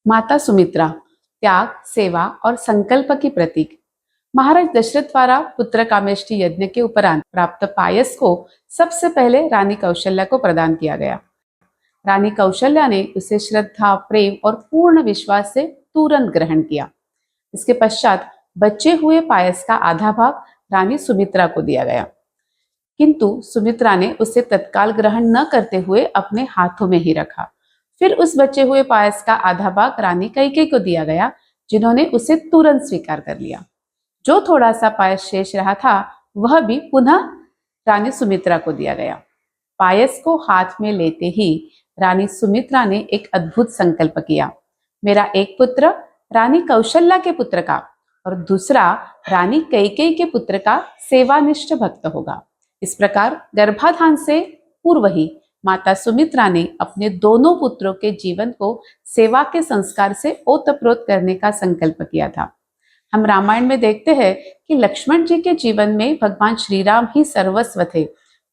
माता सुमित्रा त्याग, सेवा और संकल्प की प्रतीक। महाराज दशरथ द्वारा पुत्र कामेष्टि यज्ञ के उपरांत प्राप्त पायस को सबसे पहले रानी कौशल्या को प्रदान किया गया। रानी कौशल्या ने उसे श्रद्धा, प्रेम और पूर्ण विश्वास से तुरंत ग्रहण किया। इसके पश्चात बचे हुए पायस का आधा भाग रानी सुमित्रा को दिया गया, किंतु सुमित्रा ने उसे तत्काल ग्रहण न करते हुए अपने हाथों में ही रखा। फिर उस बचे हुए पायस का आधा भाग रानी कैकेयी को दिया गया, जिन्होंने उसे तुरंत स्वीकार कर लिया। जो थोड़ा सा पायस शेष रहा था वह भी पुनः रानी सुमित्रा को दिया गया। पायस को हाथ में लेते ही रानी सुमित्रा ने एक अद्भुत संकल्प किया। मेरा एक पुत्र रानी कौशल्या के पुत्र का और दूसरा रानी कैकेयी के पुत्र का सेवानिष्ठ भक्त होगा। इस प्रकार गर्भाधान से पूर्व ही माता सुमित्रा ने अपने दोनों पुत्रों के जीवन को सेवा के संस्कार से ओतप्रोत करने का संकल्प किया था। हम रामायण में देखते हैं कि लक्ष्मण जी के जीवन में भगवान श्री राम ही सर्वस्व थे।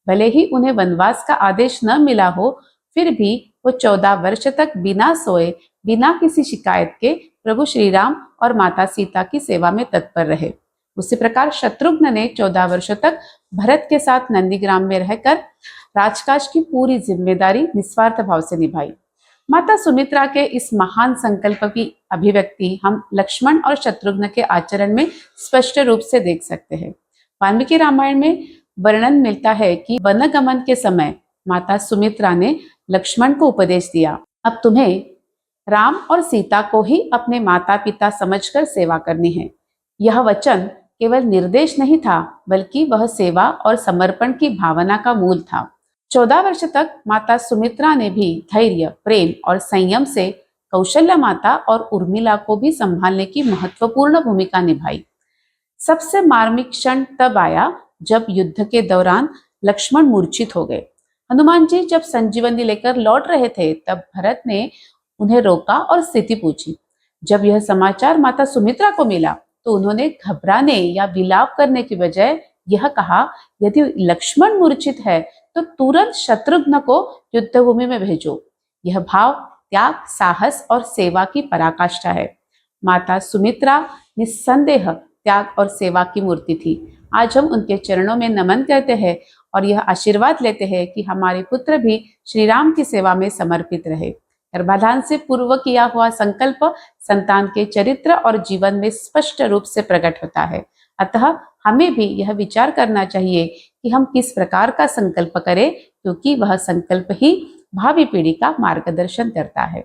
भले ही उन्हें वनवास का आदेश न मिला हो, फिर भी वो 14 वर्ष तक बिना सोए, बिना किसी शिकायत के प्रभु श्री राम और माता सीता की सेवा में तत्पर रहे। उसी प्रकार शत्रुघ्न ने 14 वर्षों तक भरत के साथ नंदीग्राम में रहकर राजकाज की पूरी जिम्मेदारी निस्वार्थ भाव से निभाई। माता सुमित्रा के इस महान संकल्प की अभिव्यक्ति हम लक्ष्मण और शत्रुघ्न के आचरण में स्पष्ट रूप से देख सकते हैं। वाल्मीकि रामायण में वर्णन मिलता है कि वनगमन के समय माता सुमित्रा ने लक्ष्मण को उपदेश दिया, अब तुम्हें राम और सीता को ही अपने माता पिता समझकर सेवा करनी है। यह वचन केवल निर्देश नहीं था, बल्कि वह सेवा और समर्पण की भावना का मूल था। 14 वर्ष तक माता सुमित्रा ने भी धैर्य, प्रेम और संयम से कौशल्या माता और उर्मिला को भी संभालने की महत्वपूर्ण भूमिका निभाई। सबसे मार्मिक क्षण तब आया जब युद्ध के दौरान लक्ष्मण मूर्छित हो गए। हनुमान जी जब संजीवनी लेकर लौट रहे थे, तब भरत ने उन्हें रोका और स्थिति पूछी। जब यह समाचार माता सुमित्रा को मिला तो उन्होंने घबराने या विलाप करने की बजाय यह कहा, यदि लक्ष्मण मूर्छित है तो तुरंत शत्रुघ्न को युद्धभूमि में भेजो। यह भाव त्याग, साहस और सेवा की पराकाष्ठा है। माता सुमित्रा निस्संदेह त्याग और सेवा की मूर्ति थी। आज हम उनके चरणों में नमन करते हैं और यह आशीर्वाद लेते हैं कि हमारे पुत्र भी श्री राम की सेवा में समर्पित रहे। गर्भाधान से पूर्व किया हुआ संकल्प संतान के चरित्र और जीवन में स्पष्ट रूप से प्रकट होता है। अतः हमें भी यह विचार करना चाहिए कि हम किस प्रकार का संकल्प करें, क्योंकि वह संकल्प ही भावी पीढ़ी का मार्गदर्शन करता है।